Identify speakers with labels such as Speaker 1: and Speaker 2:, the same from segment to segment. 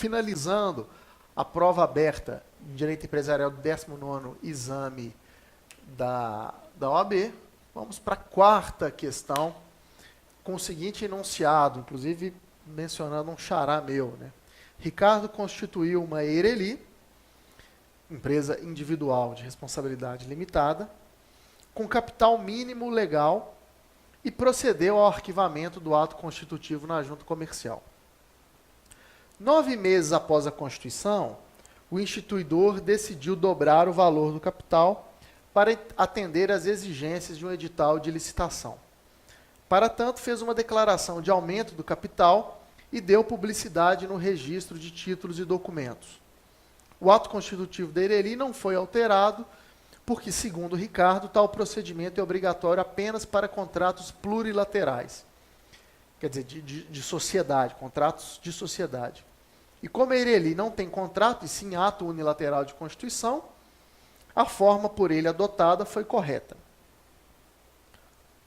Speaker 1: finalizando a prova aberta em Direito Empresarial do 19º exame da OAB, vamos para a quarta questão, com o seguinte enunciado, inclusive mencionando um xará meu, né? Ricardo constituiu uma EIRELI, empresa individual de responsabilidade limitada, com capital mínimo legal e procedeu ao arquivamento do ato constitutivo na junta comercial. 9 meses após a Constituição, o instituidor decidiu dobrar o valor do capital para atender às exigências de um edital de licitação. Para tanto, fez uma declaração de aumento do capital e deu publicidade no registro de títulos e documentos. O ato constitutivo da EIRELI não foi alterado, porque, segundo Ricardo, tal procedimento é obrigatório apenas para contratos plurilaterais, quer dizer, de sociedade, contratos de sociedade. E como a EIRELI não tem contrato, e sim ato unilateral de constituição, a forma por ele adotada foi correta.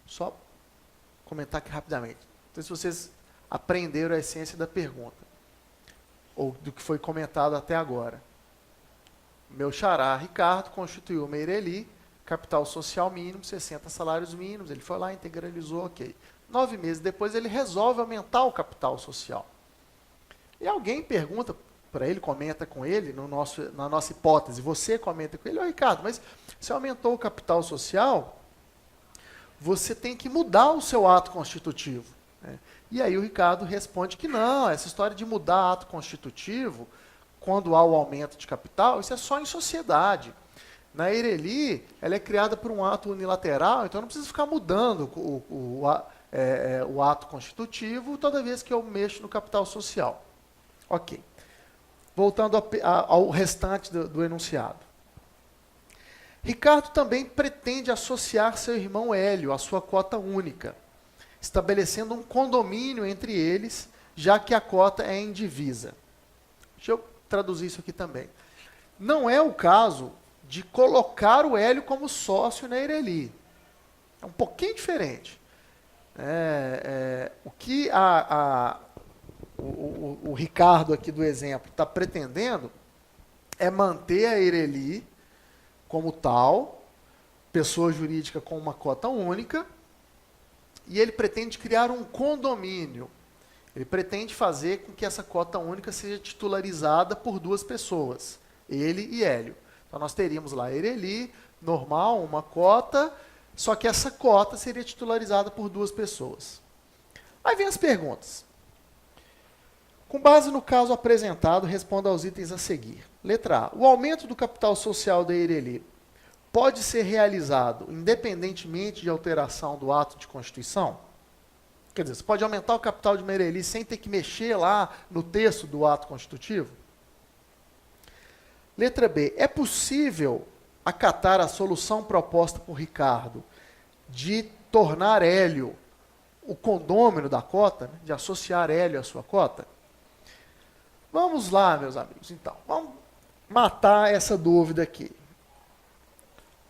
Speaker 1: Só comentar aqui rapidamente. Não sei se vocês aprenderam a essência da pergunta, ou do que foi comentado até agora. Meu xará, Ricardo, constituiu uma EIRELI, capital social mínimo, 60 salários mínimos, ele foi lá, integralizou, ok. 9 meses depois, ele resolve aumentar o capital social. E alguém pergunta para ele, comenta com ele, na nossa hipótese, você comenta com ele, Ricardo, mas se aumentou o capital social, você tem que mudar o seu ato constitutivo. Né? E aí o Ricardo responde que não, essa história de mudar ato constitutivo, quando há o aumento de capital, isso é só em sociedade. Na EIRELI, ela é criada por um ato unilateral, então não precisa ficar mudando o ato constitutivo toda vez que eu mexo no capital social. Ok. Voltando ao restante do enunciado. Ricardo também pretende associar seu irmão Hélio à sua cota única, estabelecendo um condomínio entre eles, já que a cota é indivisa. Deixa eu traduzir isso aqui também. Não é o caso de colocar o Hélio como sócio na EIRELI. É um pouquinho diferente. O que o Ricardo aqui do exemplo está pretendendo é manter a EIRELI como tal, pessoa jurídica com uma cota única, e ele pretende criar um condomínio. Ele pretende fazer com que essa cota única seja titularizada por 2 pessoas, ele e Hélio. Então nós teríamos lá a EIRELI, normal, uma cota, só que essa cota seria titularizada por 2 pessoas. Aí vem as perguntas. Com base no caso apresentado, responda aos itens a seguir. Letra A. O aumento do capital social da EIRELI pode ser realizado independentemente de alteração do ato de constituição? Quer dizer, você pode aumentar o capital de uma EIRELI sem ter que mexer lá no texto do ato constitutivo? Letra B. É possível acatar a solução proposta por Ricardo de tornar Hélio o condômino da cota, né, de associar Hélio à sua cota? Vamos lá, meus amigos, então. Vamos matar essa dúvida aqui.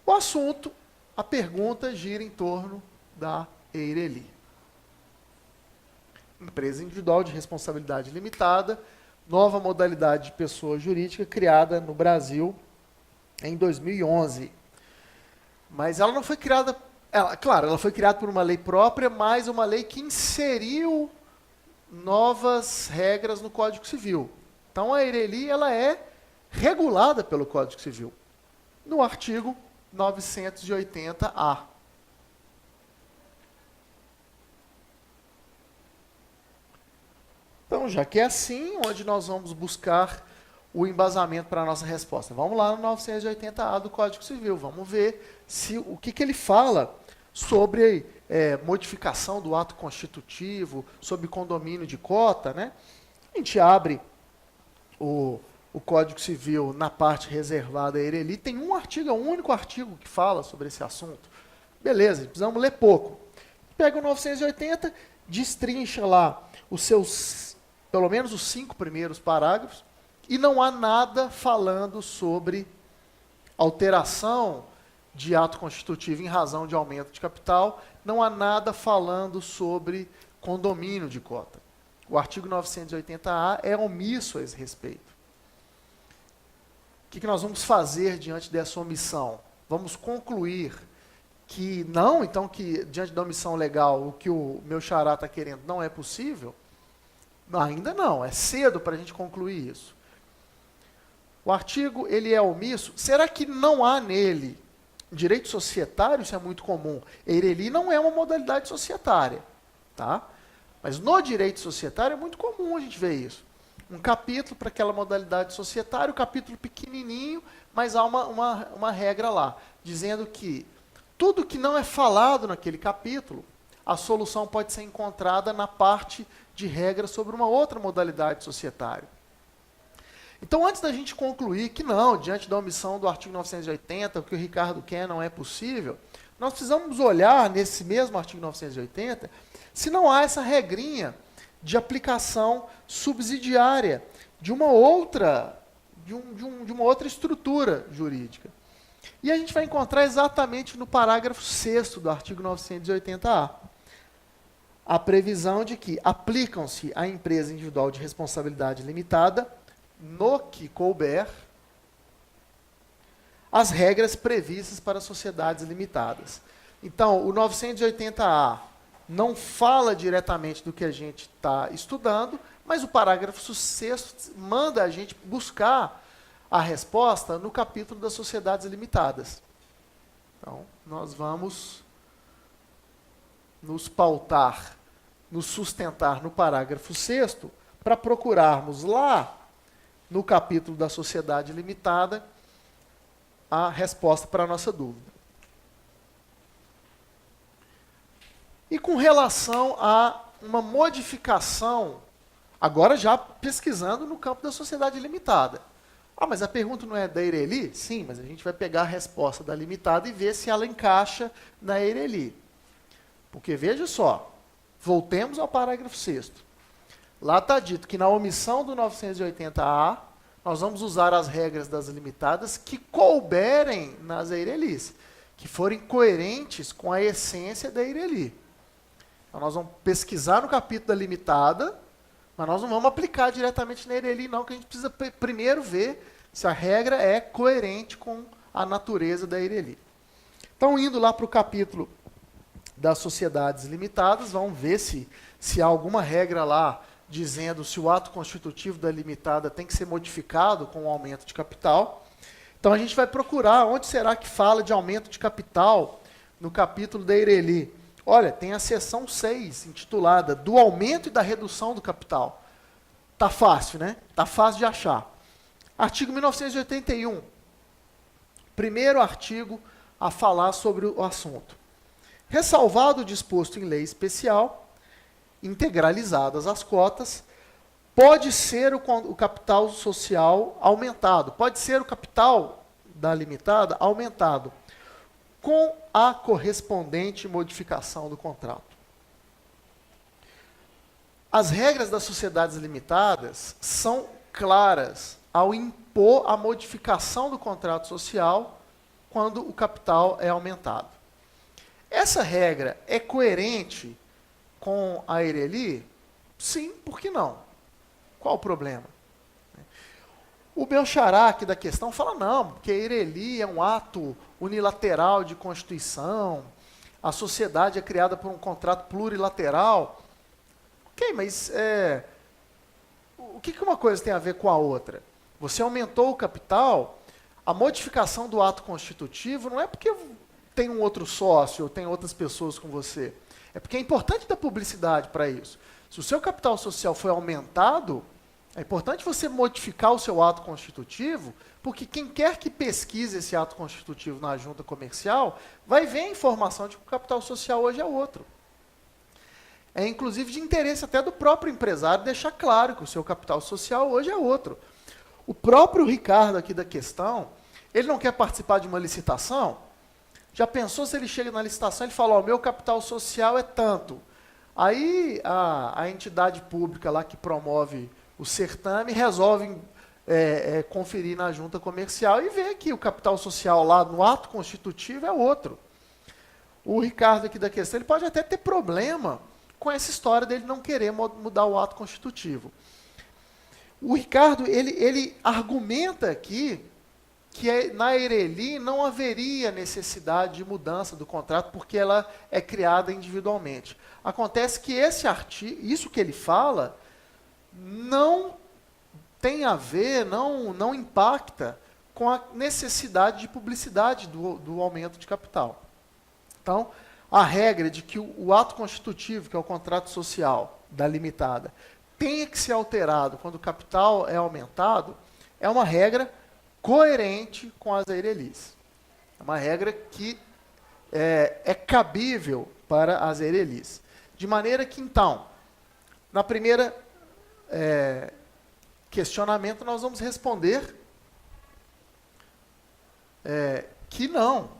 Speaker 1: O assunto, a pergunta gira em torno da EIRELI. Empresa individual de responsabilidade limitada, nova modalidade de pessoa jurídica criada no Brasil em 2011. Mas ela não foi criada... Claro, ela foi criada por uma lei própria, mas uma lei que inseriu novas regras no Código Civil. Então, a EIRELI ela é regulada pelo Código Civil, no artigo 980-A. Então, já que é assim, onde nós vamos buscar o embasamento para a nossa resposta? Vamos lá no 980-A do Código Civil, vamos ver o que ele fala sobre modificação do ato constitutivo, sobre condomínio de cota, né? A gente abre o Código Civil na parte reservada à EIRELI, tem um artigo, é o único artigo que fala sobre esse assunto. Beleza, precisamos ler pouco. Pega o 980, destrincha lá os seus, pelo menos os 5 primeiros parágrafos, e não há nada falando sobre alteração de ato constitutivo em razão de aumento de capital, não há nada falando sobre condomínio de cota. O artigo 980-A é omisso a esse respeito. O que nós vamos fazer diante dessa omissão? Vamos concluir que não, então, que diante da omissão legal, o que o meu xará está querendo não é possível? Ainda não, é cedo para a gente concluir isso. O artigo, ele é omisso. Será que não há nele direito societário? Isso é muito comum. Eireli não é uma modalidade societária, tá? Mas no direito societário é muito comum a gente ver isso. Um capítulo para aquela modalidade societária, um capítulo pequenininho, mas há uma regra lá, dizendo que tudo que não é falado naquele capítulo, a solução pode ser encontrada na parte de regra sobre uma outra modalidade societária. Então, antes da gente concluir que não, diante da omissão do artigo 980, o que o Ricardo quer não é possível, nós precisamos olhar nesse mesmo artigo 980 se não há essa regrinha de aplicação subsidiária de uma outra, de uma outra estrutura jurídica. E a gente vai encontrar exatamente no parágrafo 6º do artigo 980-A a previsão de que aplicam-se à empresa individual de responsabilidade limitada, no que couber, as regras previstas para sociedades limitadas. Então, o 980-A não fala diretamente do que a gente está estudando, mas o parágrafo 6º manda a gente buscar a resposta no capítulo das sociedades limitadas. Então, nós vamos nos pautar, nos sustentar no parágrafo 6º para procurarmos lá no capítulo da sociedade limitada a resposta para a nossa dúvida. E com relação a uma modificação, agora já pesquisando no campo da sociedade limitada. Ah, mas a pergunta não é da Eireli? Sim, mas a gente vai pegar a resposta da limitada e ver se ela encaixa na Eireli. Porque veja só, voltemos ao parágrafo 6º. Lá está dito que na omissão do 980-A, nós vamos usar as regras das limitadas que couberem nas Eirelis, que forem coerentes com a essência da Eireli. Então, nós vamos pesquisar no capítulo da limitada, mas nós não vamos aplicar diretamente na Eireli, não, que a gente precisa primeiro ver se a regra é coerente com a natureza da Eireli. Então, indo lá para o capítulo das sociedades limitadas, vamos ver se há alguma regra lá dizendo se o ato constitutivo da limitada tem que ser modificado com o aumento de capital. Então, a gente vai procurar onde será que fala de aumento de capital no capítulo da Eireli. Olha, tem a seção 6, intitulada do aumento e da redução do capital. Tá fácil, né? Tá fácil de achar. Artigo 1981. Primeiro artigo a falar sobre o assunto. Ressalvado o disposto em lei especial, integralizadas as cotas, pode ser o capital social aumentado. Pode ser o capital da limitada aumentado com a correspondente modificação do contrato. As regras das sociedades limitadas são claras ao impor a modificação do contrato social quando o capital é aumentado. Essa regra é coerente com a Eireli? Sim, por que não? Qual o problema? O meu xará aqui da questão fala, não, porque a Eireli é um ato unilateral de constituição, a sociedade é criada por um contrato plurilateral. Ok, mas o que uma coisa tem a ver com a outra? Você aumentou o capital, a modificação do ato constitutivo não é porque tem um outro sócio ou tem outras pessoas com você. É porque é importante dar publicidade para isso. Se o seu capital social foi aumentado, é importante você modificar o seu ato constitutivo, porque quem quer que pesquise esse ato constitutivo na junta comercial vai ver a informação de que o capital social hoje é outro. É inclusive de interesse até do próprio empresário deixar claro que o seu capital social hoje é outro. O próprio Ricardo aqui da questão, ele não quer participar de uma licitação? Já pensou se ele chega na licitação e fala, ó, meu capital social é tanto. Aí a entidade pública lá que promove o certame resolve conferir na junta comercial e ver que o capital social lá no ato constitutivo é outro. O Ricardo aqui da questão, ele pode até ter problema com essa história dele não querer mudar o ato constitutivo. O Ricardo, ele argumenta aqui que na Eireli não haveria necessidade de mudança do contrato, porque ela é criada individualmente. Acontece que esse artigo, isso que ele fala, não tem a ver, não impacta com a necessidade de publicidade do aumento de capital. Então, a regra de que o ato constitutivo, que é o contrato social da limitada, tenha que ser alterado quando o capital é aumentado, é uma regra coerente com as Eirelis. É uma regra que é cabível para as Eirelis. De maneira que, então, na primeira questionamento, nós vamos responder que não.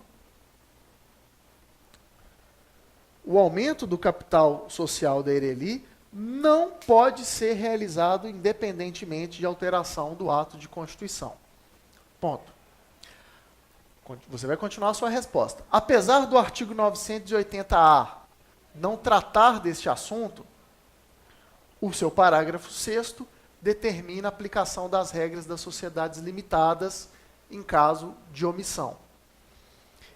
Speaker 1: O aumento do capital social da Eireli não pode ser realizado independentemente de alteração do ato de constituição. Ponto. Você vai continuar a sua resposta. Apesar do artigo 980-A não tratar deste assunto, o seu parágrafo 6º determina a aplicação das regras das sociedades limitadas em caso de omissão.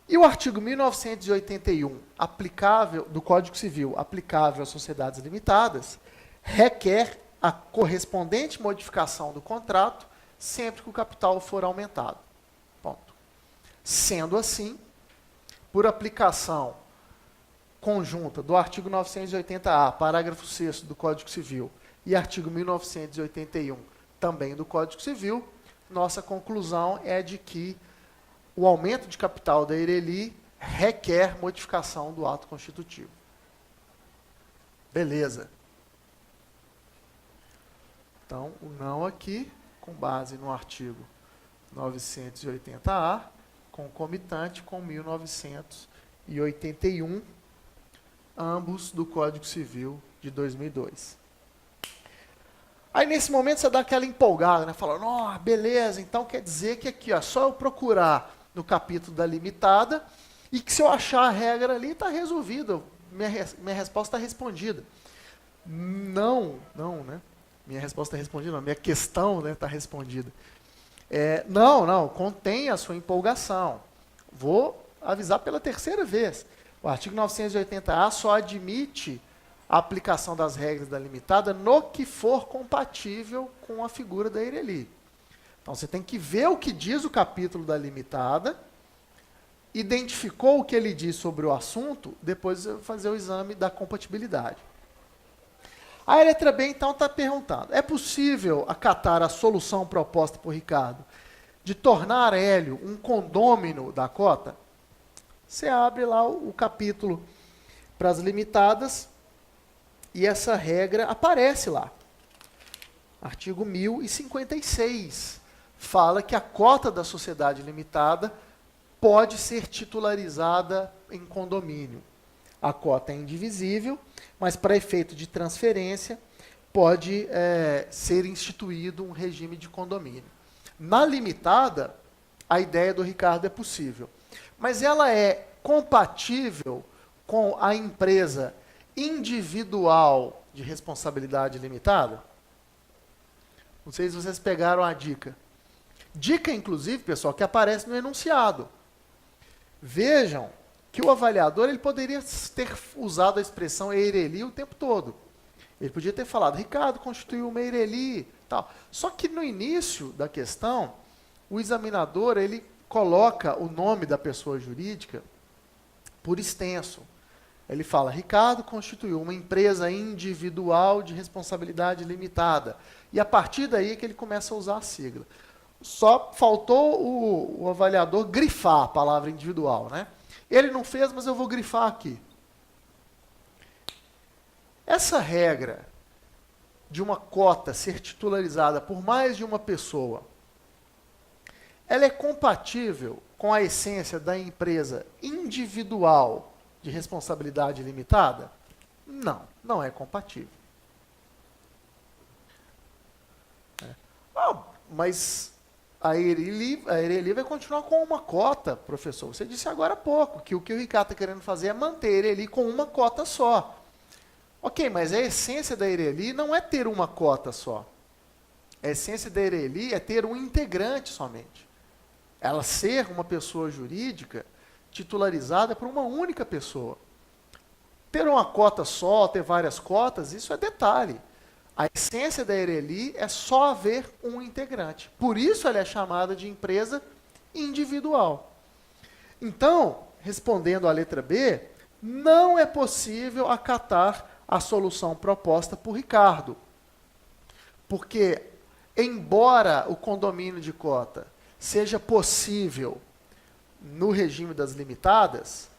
Speaker 1: E o artigo 1981, aplicável, do Código Civil, aplicável às sociedades limitadas, requer a correspondente modificação do contrato sempre que o capital for aumentado. Ponto. Sendo assim, por aplicação conjunta do artigo 980-A, parágrafo 6º do Código Civil, e artigo 1981, também do Código Civil, nossa conclusão é de que o aumento de capital da Eireli requer modificação do ato constitutivo. Beleza. Então, o não aqui, com base no artigo 980-A, concomitante com 1981, ambos do Código Civil de 2002. Aí, nesse momento, você dá aquela empolgada, né? Fala, oh, beleza, então quer dizer que aqui, ó, só eu procurar no capítulo da limitada, e que se eu achar a regra ali, está resolvido. Minha resposta está respondida. Não, né? Minha resposta está respondida, não. Minha questão está respondida. Não, contém a sua empolgação. Vou avisar pela terceira vez. O artigo 980-A só admite a aplicação das regras da limitada no que for compatível com a figura da Eireli. Então, você tem que ver o que diz o capítulo da limitada, identificou o que ele diz sobre o assunto, depois fazer o exame da compatibilidade. A letra B, então, está perguntando, é possível acatar a solução proposta por Ricardo de tornar Hélio um condômino da cota? Você abre lá o capítulo para as limitadas e essa regra aparece lá. Artigo 1056. Fala que a cota da sociedade limitada pode ser titularizada em condomínio. A cota é indivisível, mas para efeito de transferência pode ser instituído um regime de condomínio. Na limitada, a ideia do Ricardo é possível, mas ela é compatível com a empresa individual de responsabilidade limitada? Não sei se vocês pegaram a dica. Dica, inclusive, pessoal, que aparece no enunciado. Vejam que o avaliador ele poderia ter usado a expressão Eireli o tempo todo. Ele podia ter falado, Ricardo constituiu uma Eireli, tal. Só que no início da questão, o examinador ele coloca o nome da pessoa jurídica por extenso. Ele fala, Ricardo constituiu uma empresa individual de responsabilidade limitada. E a partir daí é que ele começa a usar a sigla. Só faltou o avaliador grifar a palavra individual, né? Ele não fez, mas eu vou grifar aqui. Essa regra de uma cota ser titularizada por mais de uma pessoa, ela é compatível com a essência da empresa individual de responsabilidade limitada? Não, não é compatível. Mas a Eireli vai continuar com uma cota, professor. Você disse agora há pouco que o Ricardo está querendo fazer é manter a Eireli com uma cota só. Ok, mas a essência da ERELI não é ter uma cota só. A essência da ERELI é ter um integrante somente. Ela ser uma pessoa jurídica titularizada por uma única pessoa. Ter uma cota só, ter várias cotas, isso é detalhe. A essência da ERELI é só haver um integrante. Por isso ela é chamada de empresa individual. Então, respondendo à letra B, não é possível acatar a solução proposta por Ricardo. Porque, embora o condomínio de cota seja possível no regime das limitadas,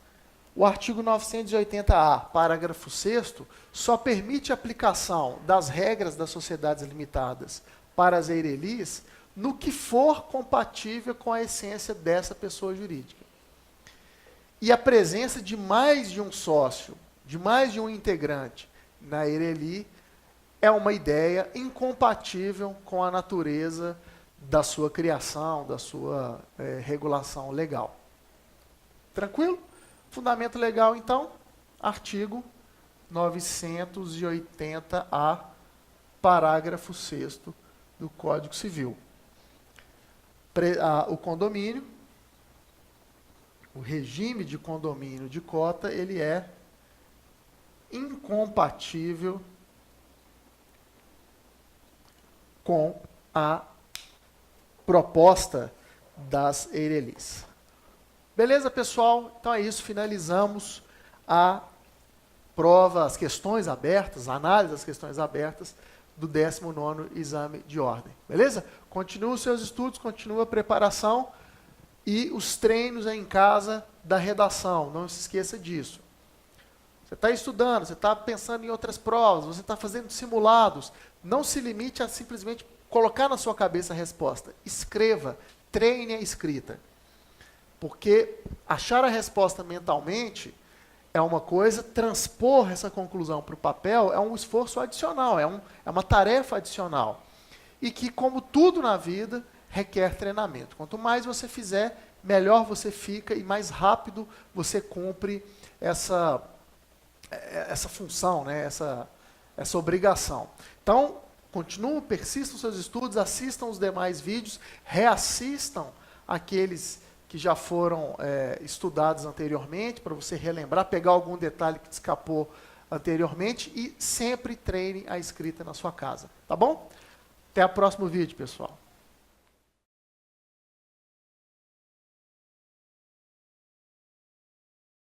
Speaker 1: o artigo 980-A, parágrafo 6º, só permite a aplicação das regras das sociedades limitadas para as ERELIs no que for compatível com a essência dessa pessoa jurídica. E a presença de mais de um sócio, de mais de um integrante na ERELI, é uma ideia incompatível com a natureza da sua criação, da sua regulação legal. Tranquilo? Fundamento legal, então, artigo 980-A, parágrafo 6º do Código Civil. O condomínio, o regime de condomínio de cota, ele é incompatível com a proposta das ERELIs. Beleza, pessoal? Então é isso, finalizamos a prova, as questões abertas, a análise das questões abertas do 19º exame de ordem. Beleza? Continua os seus estudos, continua a preparação e os treinos em casa da redação. Não se esqueça disso. Você está estudando, você está pensando em outras provas, você está fazendo simulados. Não se limite a simplesmente colocar na sua cabeça a resposta. Escreva, treine a escrita. Porque achar a resposta mentalmente é uma coisa, transpor essa conclusão para o papel é um esforço adicional, é uma tarefa adicional. E que, como tudo na vida, requer treinamento. Quanto mais você fizer, melhor você fica e mais rápido você cumpre essa função, né? essa obrigação. Então, continuem, persistam nos seus estudos, assistam os demais vídeos, reassistam aqueles que já foram estudados anteriormente, para você relembrar, pegar algum detalhe que te escapou anteriormente e sempre treine a escrita na sua casa. Tá bom? Até o próximo vídeo, pessoal.